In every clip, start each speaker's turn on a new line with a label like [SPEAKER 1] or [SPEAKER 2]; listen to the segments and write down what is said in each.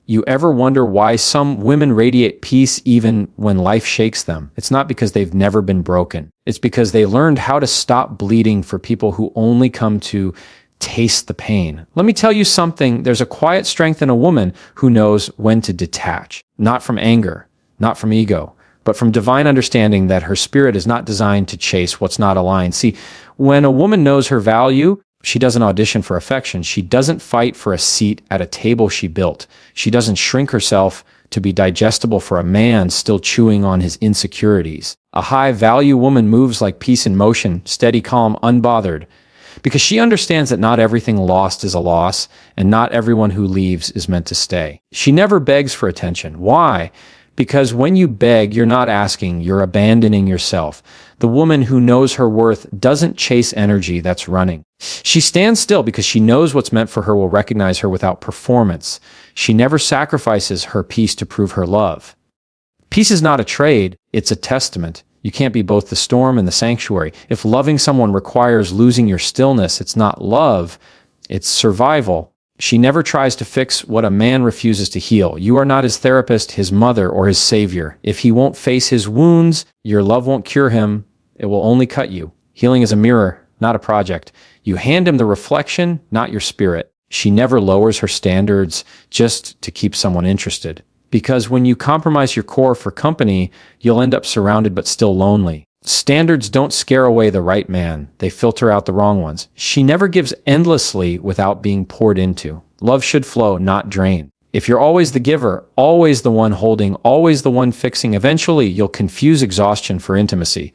[SPEAKER 1] You ever wonder why some women radiate peace even when life shakes them? It's not because they've never been broken. It's because they learned how to stop bleeding for people who only come to taste the pain. Let me tell you something. There's a quiet strength in a woman who knows when to detach, not from anger, not from ego, but from divine understanding that her spirit is not designed to chase what's not aligned. See, when a woman knows her value, she doesn't audition for affection. She doesn't fight for a seat at a table she built. She doesn't shrink herself to be digestible for a man still chewing on his insecurities. A high-value woman moves like peace in motion, steady, calm, unbothered, because she understands that not everything lost is a loss, and not everyone who leaves is meant to stay. She never begs for attention. Why? Because when you beg, you're not asking, you're abandoning yourself. The woman who knows her worth doesn't chase energy that's running. She stands still because she knows what's meant for her will recognize her without performance. She never sacrifices her peace to prove her love. Peace is not a trade, it's a testament. You can't be both the storm and the sanctuary. If loving someone requires losing your stillness, it's not love, it's survival. She never tries to fix what a man refuses to heal. You are not his therapist, his mother, or his savior. If he won't face his wounds, your love won't cure him. It will only cut you. Healing is a mirror, not a project. You hand him the reflection, not your spirit. She never lowers her standards just to keep someone interested. Because when you compromise your core for company, you'll end up surrounded but still lonely. Standards don't scare away the right man. They filter out the wrong ones. She never gives endlessly without being poured into. Love should flow, not drain. If you're always the giver, always the one holding, always the one fixing, eventually you'll confuse exhaustion for intimacy.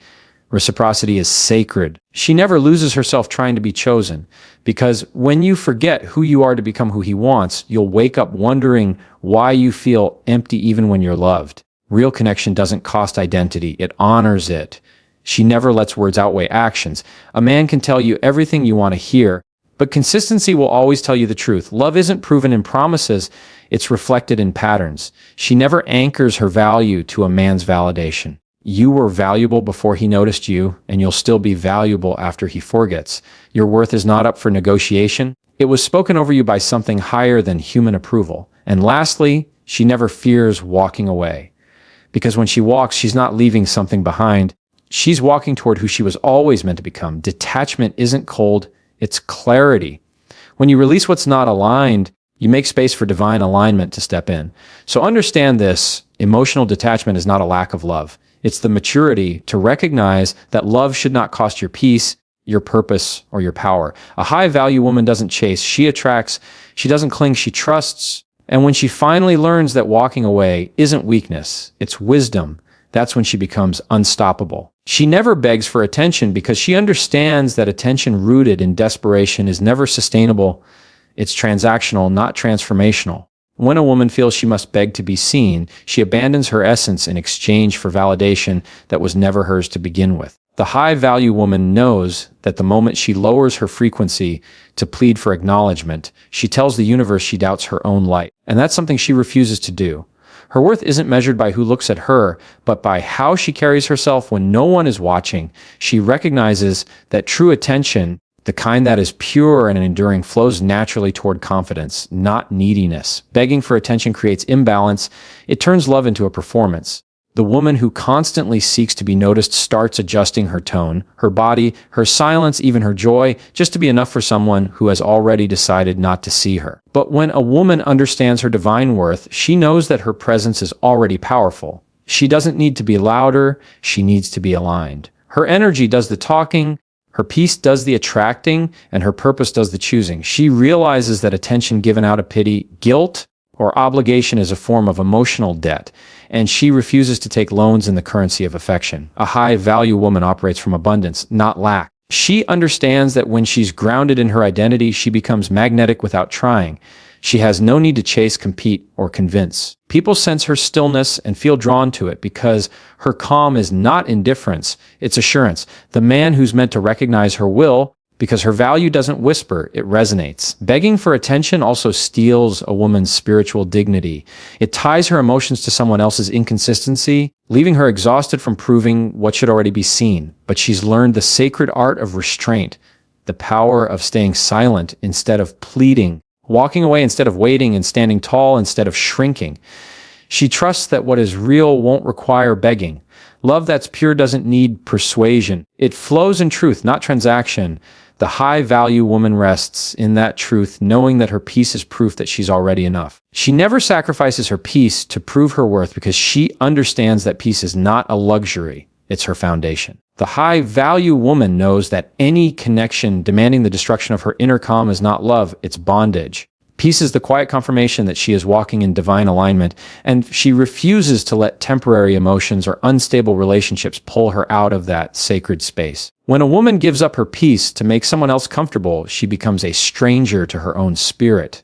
[SPEAKER 1] Reciprocity is sacred. She never loses herself trying to be chosen, because when you forget who you are to become who he wants, you'll wake up wondering why you feel empty even when you're loved. Real connection doesn't cost identity. It honors it. She never lets words outweigh actions. A man can tell you everything you want to hear, but consistency will always tell you the truth. Love isn't proven in promises, it's reflected in patterns. She never anchors her value to a man's validation. You were valuable before he noticed you, and you'll still be valuable after he forgets. Your worth is not up for negotiation. It was spoken over you by something higher than human approval. And lastly, she never fears walking away. Because when she walks, she's not leaving something behind. She's walking toward who she was always meant to become. Detachment isn't cold, it's clarity. When you release what's not aligned, you make space for divine alignment to step in. So understand this, emotional detachment is not a lack of love. It's the maturity to recognize that love should not cost your peace, your purpose, or your power. A high-value woman doesn't chase, she attracts. She doesn't cling, she trusts. And when she finally learns that walking away isn't weakness, it's wisdom, that's when she becomes unstoppable. She never begs for attention because she understands that attention rooted in desperation is never sustainable. It's transactional, not transformational. When a woman feels she must beg to be seen, she abandons her essence in exchange for validation that was never hers to begin with. The high-value woman knows that the moment she lowers her frequency to plead for acknowledgement, she tells the universe she doubts her own light. And that's something she refuses to do. Her worth isn't measured by who looks at her, but by how she carries herself when no one is watching. She recognizes that true attention, the kind that is pure and enduring, flows naturally toward confidence, not neediness. Begging for attention creates imbalance. It turns love into a performance. The woman who constantly seeks to be noticed starts adjusting her tone, her body, her silence, even her joy, just to be enough for someone who has already decided not to see her. But when a woman understands her divine worth, she knows that her presence is already powerful. She doesn't need to be louder, she needs to be aligned. Her energy does the talking, her peace does the attracting, and her purpose does the choosing. She realizes that attention given out of pity, guilt, or obligation is a form of emotional debt, and she refuses to take loans in the currency of affection. A high-value woman operates from abundance, not lack. She understands that when she's grounded in her identity, she becomes magnetic without trying. She has no need to chase, compete, or convince. People sense her stillness and feel drawn to it because her calm is not indifference, it's assurance. The man who's meant to recognize her will, because her value doesn't whisper, it resonates. Begging for attention also steals a woman's spiritual dignity. It ties her emotions to someone else's inconsistency, leaving her exhausted from proving what should already be seen. But she's learned the sacred art of restraint, the power of staying silent instead of pleading, walking away instead of waiting and standing tall instead of shrinking. She trusts that what is real won't require begging. Love that's pure doesn't need persuasion. It flows in truth, not transaction. The high-value woman rests in that truth, knowing that her peace is proof that she's already enough. She never sacrifices her peace to prove her worth because she understands that peace is not a luxury, it's her foundation. The high-value woman knows that any connection demanding the destruction of her inner calm is not love, it's bondage. Peace is the quiet confirmation that she is walking in divine alignment, and she refuses to let temporary emotions or unstable relationships pull her out of that sacred space. When a woman gives up her peace to make someone else comfortable, she becomes a stranger to her own spirit.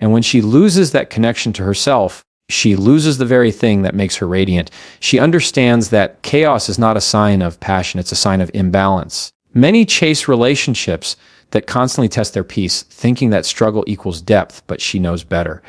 [SPEAKER 1] And when she loses that connection to herself, she loses the very thing that makes her radiant. She understands that chaos is not a sign of passion, it's a sign of imbalance. Many chase relationships that constantly test their peace, thinking that struggle equals depth, but she knows better.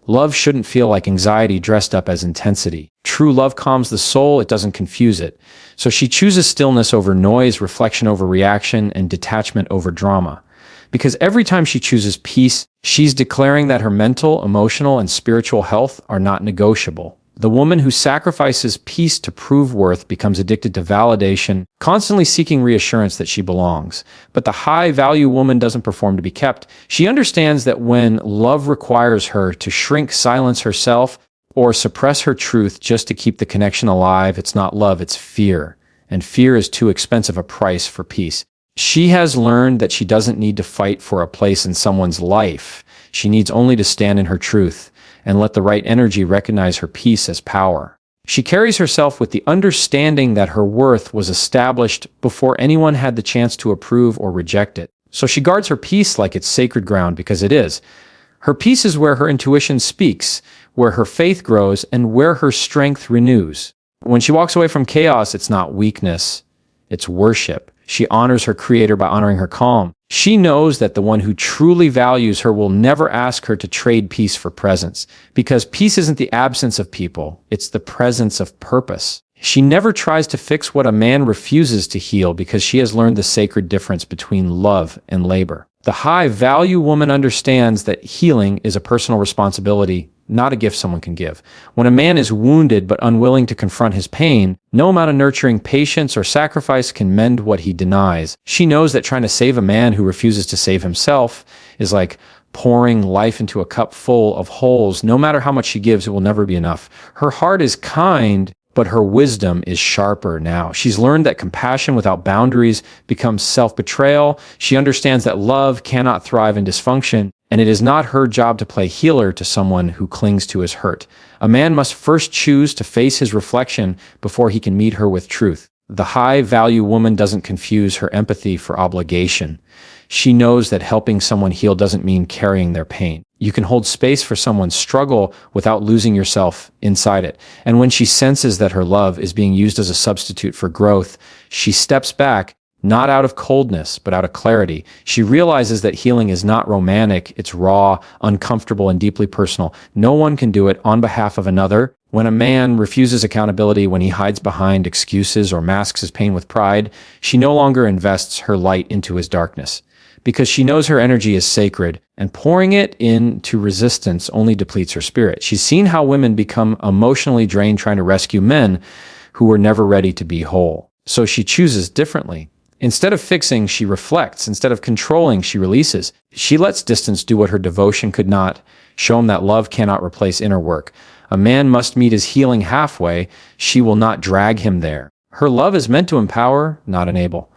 [SPEAKER 1] Love shouldn't feel like anxiety dressed up as intensity. True love calms the soul, it doesn't confuse it. So she chooses stillness over noise, reflection over reaction, and detachment over drama. Because every time she chooses peace, she's declaring that her mental, emotional, and spiritual health are not negotiable. The woman who sacrifices peace to prove worth becomes addicted to validation, constantly seeking reassurance that she belongs. But the high-value woman doesn't perform to be kept. She understands that when love requires her to shrink, silence herself, or suppress her truth just to keep the connection alive, it's not love, it's fear. And fear is too expensive a price for peace. She has learned that she doesn't need to fight for a place in someone's life. She needs only to stand in her truth and let the right energy recognize her peace as power. She carries herself with the understanding that her worth was established before anyone had the chance to approve or reject it. So she guards her peace like it's sacred ground, because it is. Her peace is where her intuition speaks, where her faith grows, and where her strength renews. When she walks away from chaos, it's not weakness, it's worship. She honors her creator by honoring her calm. She knows that the one who truly values her will never ask her to trade peace for presence, because peace isn't the absence of people, it's the presence of purpose. She never tries to fix what a man refuses to heal, because she has learned the sacred difference between love and labor. The high-value woman understands that healing is a personal responsibility, not a gift someone can give. When a man is wounded but unwilling to confront his pain, no amount of nurturing, patience, or sacrifice can mend what he denies. She knows that trying to save a man who refuses to save himself is like pouring life into a cup full of holes. No matter how much she gives, it will never be enough. Her heart is kind, but her wisdom is sharper now. She's learned that compassion without boundaries becomes self-betrayal. She understands that love cannot thrive in dysfunction, and it is not her job to play healer to someone who clings to his hurt. A man must first choose to face his reflection before he can meet her with truth. The high-value woman doesn't confuse her empathy for obligation. She knows that helping someone heal doesn't mean carrying their pain. You can hold space for someone's struggle without losing yourself inside it. And when she senses that her love is being used as a substitute for growth, she steps back, not out of coldness, but out of clarity. She realizes that healing is not romantic, it's raw, uncomfortable, and deeply personal. No one can do it on behalf of another. When a man refuses accountability, when he hides behind excuses or masks his pain with pride, she no longer invests her light into his darkness, because she knows her energy is sacred, and pouring it into resistance only depletes her spirit. She's seen how women become emotionally drained trying to rescue men who were never ready to be whole. So she chooses differently. Instead of fixing, she reflects. Instead of controlling, she releases. She lets distance do what her devotion could not, show him that love cannot replace inner work. A man must meet his healing halfway. She will not drag him there. Her love is meant to empower, not enable.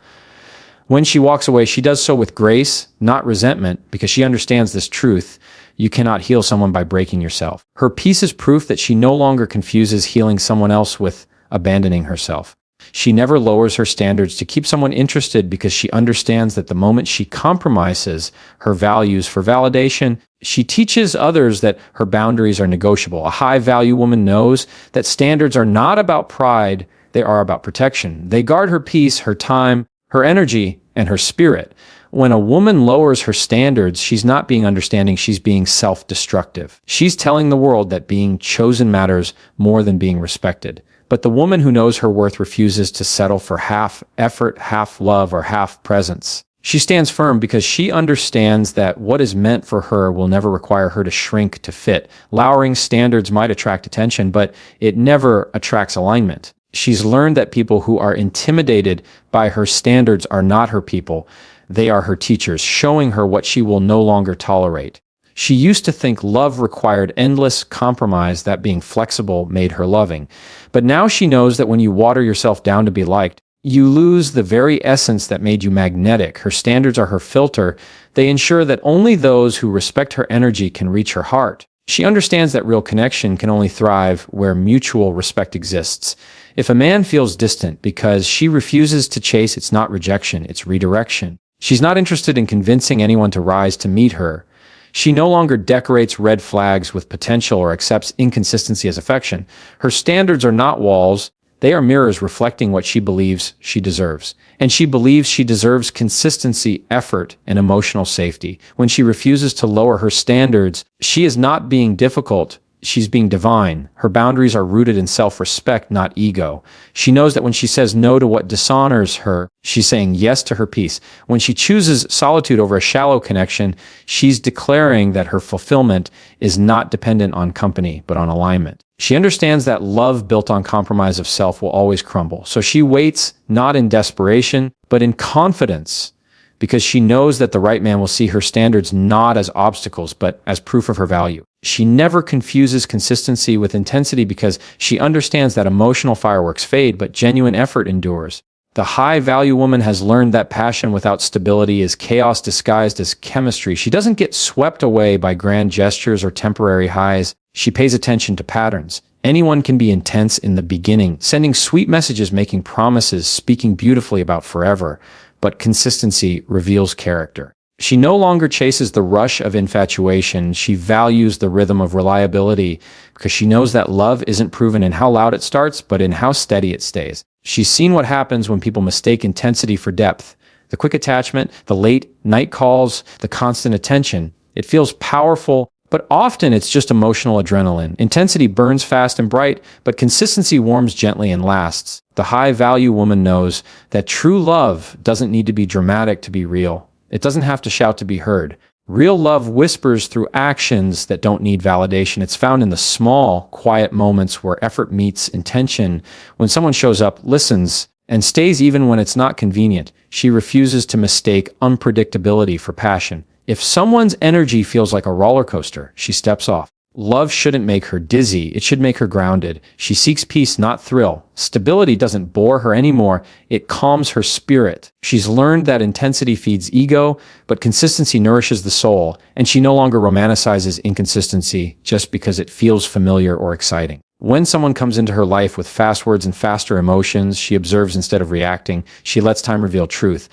[SPEAKER 1] When she walks away, she does so with grace, not resentment, because she understands this truth. You cannot heal someone by breaking yourself. Her peace is proof that she no longer confuses healing someone else with abandoning herself. She never lowers her standards to keep someone interested, because she understands that the moment she compromises her values for validation, she teaches others that her boundaries are negotiable. A high-value woman knows that standards are not about pride, they are about protection. They guard her peace, her time, her energy, and her spirit. When a woman lowers her standards, she's not being understanding, she's being self-destructive. She's telling the world that being chosen matters more than being respected. But the woman who knows her worth refuses to settle for half effort, half love, or half presence. She stands firm because she understands that what is meant for her will never require her to shrink to fit. Lowering standards might attract attention, but it never attracts alignment. She's learned that people who are intimidated by her standards are not her people. They are her teachers, showing her what she will no longer tolerate. She used to think love required endless compromise, that being flexible made her loving. But now she knows that when you water yourself down to be liked, you lose the very essence that made you magnetic. Her standards are her filter. They ensure that only those who respect her energy can reach her heart. She understands that real connection can only thrive where mutual respect exists. If a man feels distant because she refuses to chase, it's not rejection, it's redirection. She's not interested in convincing anyone to rise to meet her. She no longer decorates red flags with potential or accepts inconsistency as affection. Her standards are not walls. They are mirrors reflecting what she believes she deserves. And she believes she deserves consistency, effort, and emotional safety. When she refuses to lower her standards, she is not being difficult. She's being divine. Her boundaries are rooted in self-respect, not ego. She knows that when she says no to what dishonors her, she's saying yes to her peace. When she chooses solitude over a shallow connection, she's declaring that her fulfillment is not dependent on company, but on alignment. She understands that love built on compromise of self will always crumble. So she waits not in desperation, but in confidence, because she knows that the right man will see her standards not as obstacles, but as proof of her value. She never confuses consistency with intensity because she understands that emotional fireworks fade, but genuine effort endures. The high-value woman has learned that passion without stability is chaos disguised as chemistry. She doesn't get swept away by grand gestures or temporary highs. She pays attention to patterns. Anyone can be intense in the beginning, sending sweet messages, making promises, speaking beautifully about forever. But consistency reveals character. She no longer chases the rush of infatuation. She values the rhythm of reliability because she knows that love isn't proven in how loud it starts, but in how steady it stays. She's seen what happens when people mistake intensity for depth. The quick attachment, the late night calls, the constant attention. It feels powerful, but often it's just emotional adrenaline. Intensity burns fast and bright, but consistency warms gently and lasts. The high-value woman knows that true love doesn't need to be dramatic to be real. It doesn't have to shout to be heard. Real love whispers through actions that don't need validation. It's found in the small, quiet moments where effort meets intention. When someone shows up, listens, and stays even when it's not convenient. She refuses to mistake unpredictability for passion. If someone's energy feels like a roller coaster, she steps off. Love shouldn't make her dizzy. It should make her grounded. She seeks peace, not thrill. Stability doesn't bore her anymore. It calms her spirit. She's learned that intensity feeds ego, but consistency nourishes the soul, and she no longer romanticizes inconsistency just because it feels familiar or exciting. When someone comes into her life with fast words and faster emotions, she observes instead of reacting. She lets time reveal truth,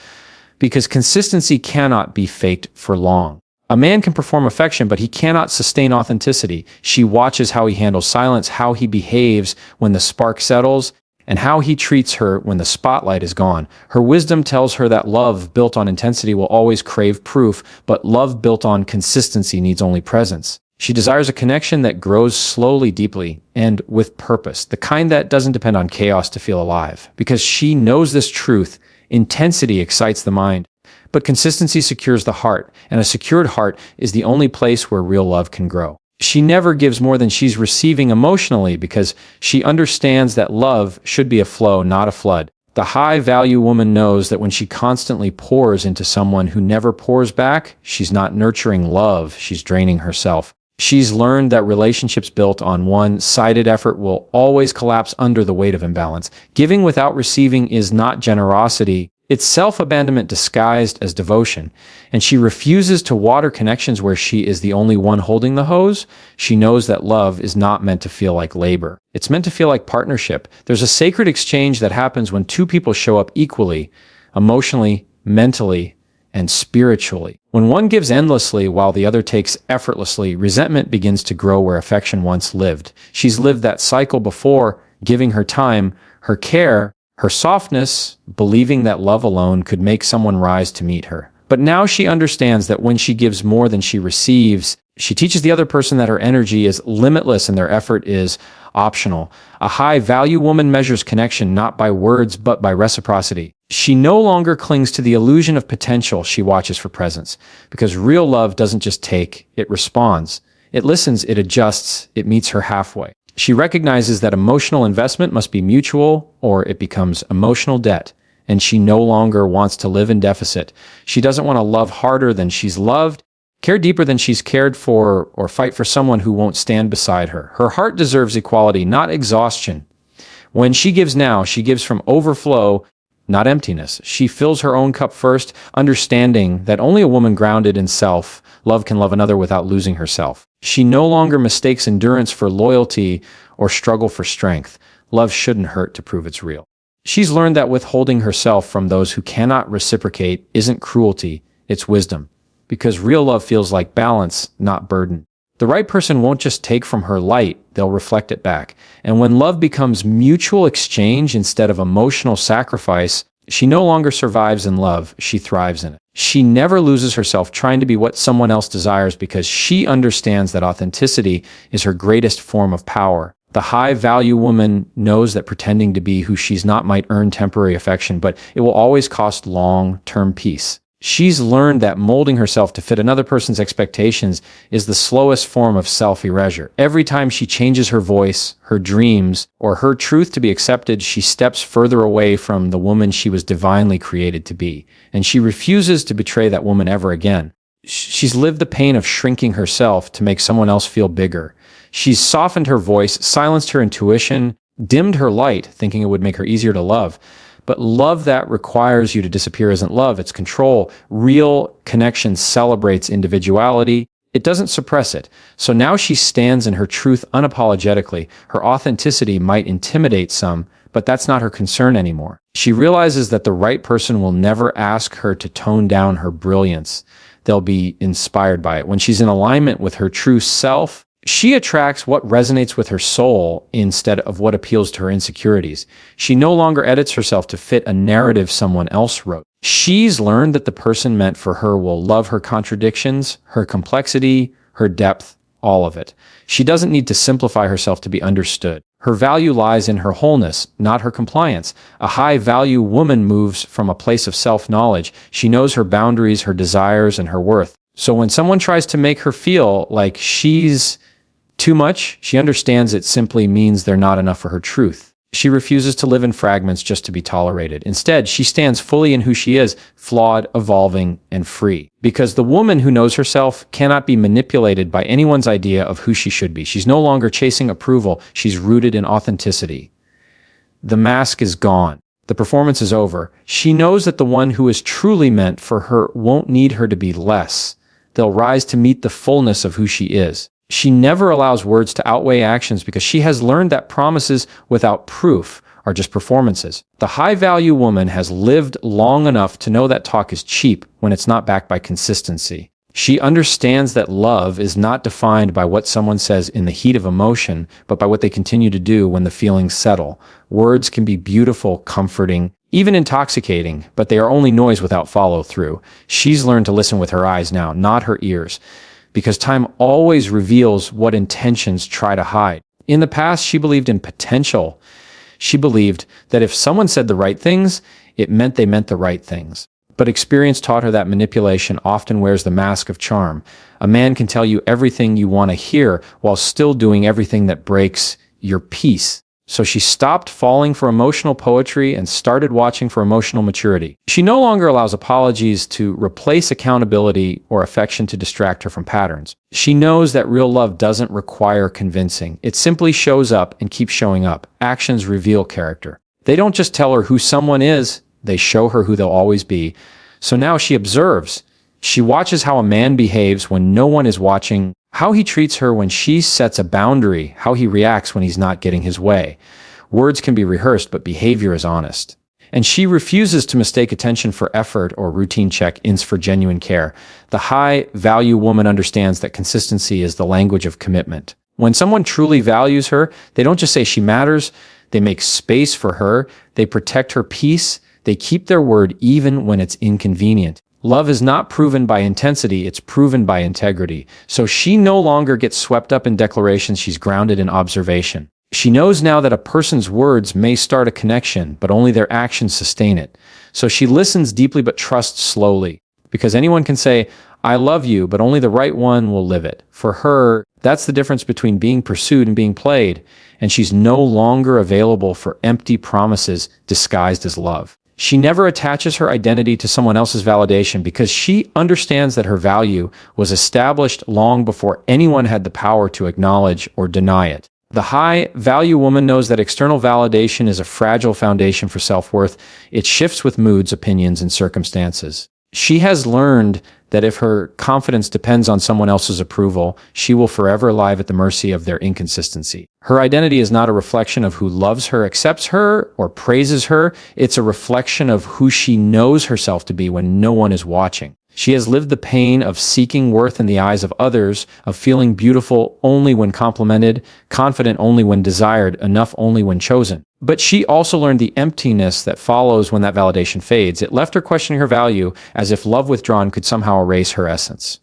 [SPEAKER 1] because consistency cannot be faked for long. A man can perform affection, but he cannot sustain authenticity. She watches how he handles silence, how he behaves when the spark settles, and how he treats her when the spotlight is gone. Her wisdom tells her that love built on intensity will always crave proof, but love built on consistency needs only presence. She desires a connection that grows slowly, deeply, and with purpose, the kind that doesn't depend on chaos to feel alive. Because she knows this truth, intensity excites the mind, but consistency secures the heart, and a secured heart is the only place where real love can grow. She never gives more than she's receiving emotionally because she understands that love should be a flow, not a flood. The high-value woman knows that when she constantly pours into someone who never pours back, she's not nurturing love, she's draining herself. She's learned that relationships built on one-sided effort will always collapse under the weight of imbalance. Giving without receiving is not generosity. It's self-abandonment disguised as devotion, and she refuses to water connections where she is the only one holding the hose. She knows that love is not meant to feel like labor. It's meant to feel like partnership. There's a sacred exchange that happens when two people show up equally, emotionally, mentally, and spiritually. When one gives endlessly while the other takes effortlessly, resentment begins to grow where affection once lived. She's lived that cycle before, giving her time, her care, her softness, believing that love alone could make someone rise to meet her. But now she understands that when she gives more than she receives, She teaches the other person that her energy is limitless and their effort is optional. A high value woman measures connection not by words but by reciprocity. She no longer clings to the illusion of potential, she watches for presence. Because real love doesn't just take, it responds. It listens, it adjusts, it meets her halfway. She recognizes that emotional investment must be mutual or it becomes emotional debt. And she no longer wants to live in deficit. She doesn't want to love harder than she's loved, care deeper than she's cared for, or fight for someone who won't stand beside her. Her heart deserves equality, not exhaustion. When she gives now, she gives from overflow, not emptiness. She fills her own cup first, understanding that only a woman grounded in self-love can love another without losing herself. She no longer mistakes endurance for loyalty or struggle for strength. Love shouldn't hurt to prove it's real. She's learned that withholding herself from those who cannot reciprocate isn't cruelty, it's wisdom. Because real love feels like balance, not burden. The right person won't just take from her light, they'll reflect it back. And when love becomes mutual exchange instead of emotional sacrifice, she no longer survives in love, she thrives in it. She never loses herself trying to be what someone else desires because she understands that authenticity is her greatest form of power. The high-value woman knows that pretending to be who she's not might earn temporary affection, but it will always cost long-term peace. She's learned that molding herself to fit another person's expectations is the slowest form of self-erasure. Every time she changes her voice, her dreams, or her truth to be accepted, she steps further away from the woman she was divinely created to be. And she refuses to betray that woman ever again. She's lived the pain of shrinking herself to make someone else feel bigger. She's softened her voice, silenced her intuition, dimmed her light, thinking it would make her easier to love. But love that requires you to disappear isn't love, it's control. Real connection celebrates individuality. It doesn't suppress it. So now she stands in her truth unapologetically. Her authenticity might intimidate some, but that's not her concern anymore. She realizes that the right person will never ask her to tone down her brilliance. They'll be inspired by it. When she's in alignment with her true self, she attracts what resonates with her soul instead of what appeals to her insecurities. She no longer edits herself to fit a narrative someone else wrote. She's learned that the person meant for her will love her contradictions, her complexity, her depth, all of it. She doesn't need to simplify herself to be understood. Her value lies in her wholeness, not her compliance. A high-value woman moves from a place of self-knowledge. She knows her boundaries, her desires, and her worth. So when someone tries to make her feel like she's too much, she understands it simply means they're not enough for her truth. She refuses to live in fragments just to be tolerated. Instead, she stands fully in who she is, flawed, evolving, and free. Because the woman who knows herself cannot be manipulated by anyone's idea of who she should be. She's no longer chasing approval. She's rooted in authenticity. The mask is gone. The performance is over. She knows that the one who is truly meant for her won't need her to be less. They'll rise to meet the fullness of who she is. She never allows words to outweigh actions because she has learned that promises without proof are just performances. The high-value woman has lived long enough to know that talk is cheap when it's not backed by consistency. She understands that love is not defined by what someone says in the heat of emotion, but by what they continue to do when the feelings settle. Words can be beautiful, comforting, even intoxicating, but they are only noise without follow-through. She's learned to listen with her eyes now, not her ears. Because time always reveals what intentions try to hide. In the past, she believed in potential. She believed that if someone said the right things, it meant they meant the right things. But experience taught her that manipulation often wears the mask of charm. A man can tell you everything you want to hear while still doing everything that breaks your peace. So she stopped falling for emotional poetry and started watching for emotional maturity. She no longer allows apologies to replace accountability or affection to distract her from patterns. She knows that real love doesn't require convincing. It simply shows up and keeps showing up. Actions reveal character. They don't just tell her who someone is, they show her who they'll always be. So now she observes. She watches how a man behaves when no one is watching, how he treats her when she sets a boundary, how he reacts when he's not getting his way. Words can be rehearsed, but behavior is honest. And she refuses to mistake attention for effort or routine check-ins for genuine care. The high-value woman understands that consistency is the language of commitment. When someone truly values her, they don't just say she matters, they make space for her, they protect her peace, they keep their word even when it's inconvenient. Love is not proven by intensity, it's proven by integrity. So she no longer gets swept up in declarations, she's grounded in observation. She knows now that a person's words may start a connection, but only their actions sustain it. So she listens deeply but trusts slowly. Because anyone can say, I love you, but only the right one will live it. For her, that's the difference between being pursued and being played, and she's no longer available for empty promises disguised as love. She never attaches her identity to someone else's validation because she understands that her value was established long before anyone had the power to acknowledge or deny it. The high-value woman knows that external validation is a fragile foundation for self-worth. It shifts with moods, opinions, and circumstances. She has learned that if her confidence depends on someone else's approval, she will forever lie at the mercy of their inconsistency. Her identity is not a reflection of who loves her, accepts her, or praises her. It's a reflection of who she knows herself to be when no one is watching. She has lived the pain of seeking worth in the eyes of others, of feeling beautiful only when complimented, confident only when desired, enough only when chosen. But she also learned the emptiness that follows when that validation fades. It left her questioning her value, as if love withdrawn could somehow erase her essence.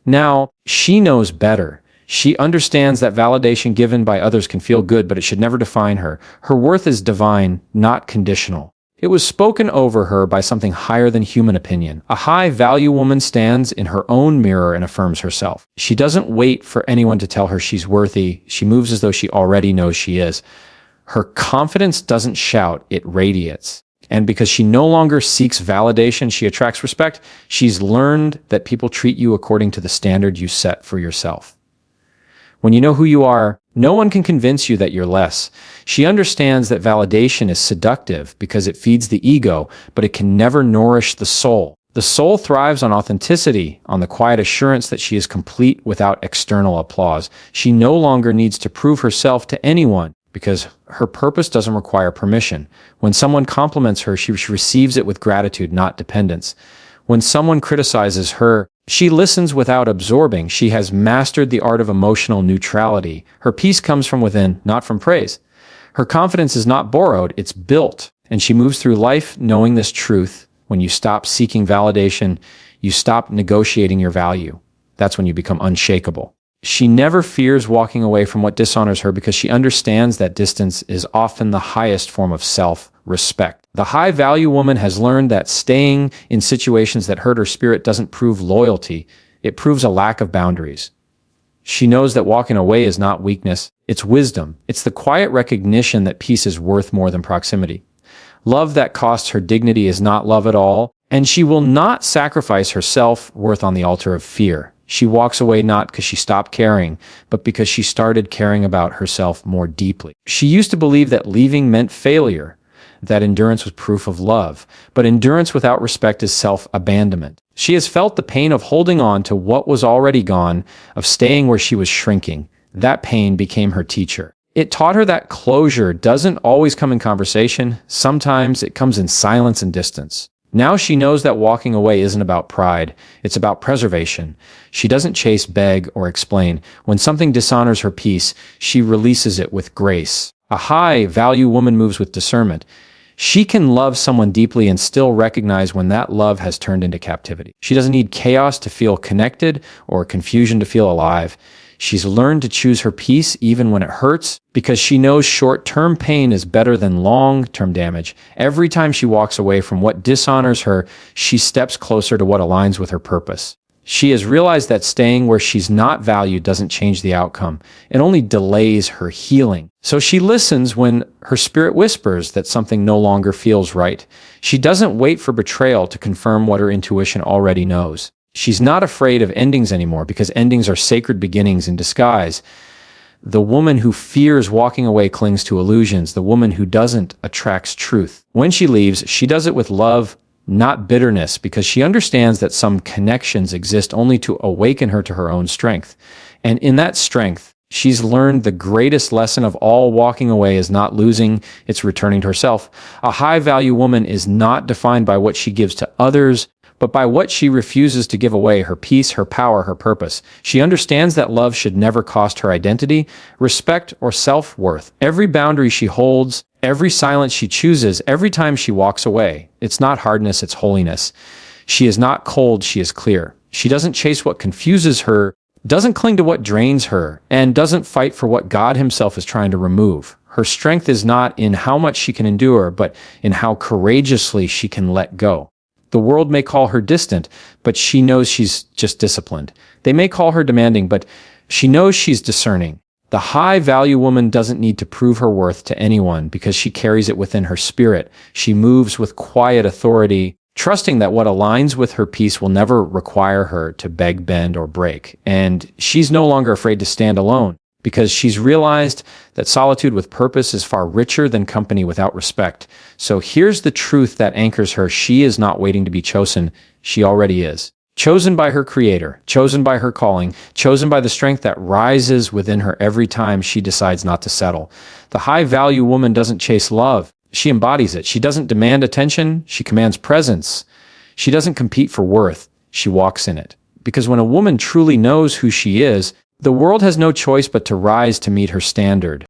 [SPEAKER 1] Now, she knows better. She understands that validation given by others can feel good, but it should never define her. Her worth is divine, not conditional. It was spoken over her by something higher than human opinion. A high-value woman stands in her own mirror and affirms herself. She doesn't wait for anyone to tell her she's worthy. She moves as though she already knows she is. Her confidence doesn't shout, it radiates. And because she no longer seeks validation, she attracts respect. She's learned that people treat you according to the standard you set for yourself. When you know who you are, no one can convince you that you're less. She understands that validation is seductive because it feeds the ego, but it can never nourish the soul. The soul thrives on authenticity, on the quiet assurance that she is complete without external applause. She no longer needs to prove herself to anyone because her purpose doesn't require permission. When someone compliments her, she receives it with gratitude, not dependence. When someone criticizes her, she listens without absorbing. She has mastered the art of emotional neutrality. Her peace comes from within, not from praise. Her confidence is not borrowed, it's built. And she moves through life knowing this truth. When you stop seeking validation, you stop negotiating your value. That's when you become unshakable. She never fears walking away from what dishonors her because she understands that distance is often the highest form of self-respect. The high-value woman has learned that staying in situations that hurt her spirit doesn't prove loyalty, it proves a lack of boundaries. She knows that walking away is not weakness, it's wisdom. It's the quiet recognition that peace is worth more than proximity. Love that costs her dignity is not love at all, and she will not sacrifice her self-worth on the altar of fear. She walks away not because she stopped caring, but because she started caring about herself more deeply. She used to believe that leaving meant failure, that endurance was proof of love, but endurance without respect is self-abandonment. She has felt the pain of holding on to what was already gone, of staying where she was shrinking. That pain became her teacher. It taught her that closure doesn't always come in conversation. Sometimes it comes in silence and distance. Now she knows that walking away isn't about pride, it's about preservation. She doesn't chase, beg, or explain. When something dishonors her peace, she releases it with grace. A high-value woman moves with discernment. She can love someone deeply and still recognize when that love has turned into captivity. She doesn't need chaos to feel connected or confusion to feel alive. She's learned to choose her peace even when it hurts because she knows short-term pain is better than long-term damage. Every time she walks away from what dishonors her, she steps closer to what aligns with her purpose. She has realized that staying where she's not valued doesn't change the outcome. It only delays her healing. So she listens when her spirit whispers that something no longer feels right. She doesn't wait for betrayal to confirm what her intuition already knows. She's not afraid of endings anymore because endings are sacred beginnings in disguise. The woman who fears walking away clings to illusions. The woman who doesn't attracts truth. When she leaves, she does it with love, not bitterness, because she understands that some connections exist only to awaken her to her own strength. And in that strength, she's learned the greatest lesson of all. Walking away is not losing, it's returning to herself. A high-value woman is not defined by what she gives to others, but by what she refuses to give away: her peace, her power, her purpose. She understands that love should never cost her identity, respect, or self-worth. Every boundary she holds, every silence she chooses, every time she walks away, it's not hardness, it's holiness. She is not cold, she is clear. She doesn't chase what confuses her, doesn't cling to what drains her, and doesn't fight for what God himself is trying to remove. Her strength is not in how much she can endure, but in how courageously she can let go. The world may call her distant, but she knows she's just disciplined. They may call her demanding, but she knows she's discerning. The high-value woman doesn't need to prove her worth to anyone because she carries it within her spirit. She moves with quiet authority, trusting that what aligns with her peace will never require her to beg, bend, or break. And she's no longer afraid to stand alone because she's realized that solitude with purpose is far richer than company without respect. So here's the truth that anchors her. She is not waiting to be chosen. She already is. Chosen by her creator, chosen by her calling, chosen by the strength that rises within her every time she decides not to settle. The high-value woman doesn't chase love. She embodies it. She doesn't demand attention. She commands presence. She doesn't compete for worth. She walks in it. Because when a woman truly knows who she is, the world has no choice but to rise to meet her standard.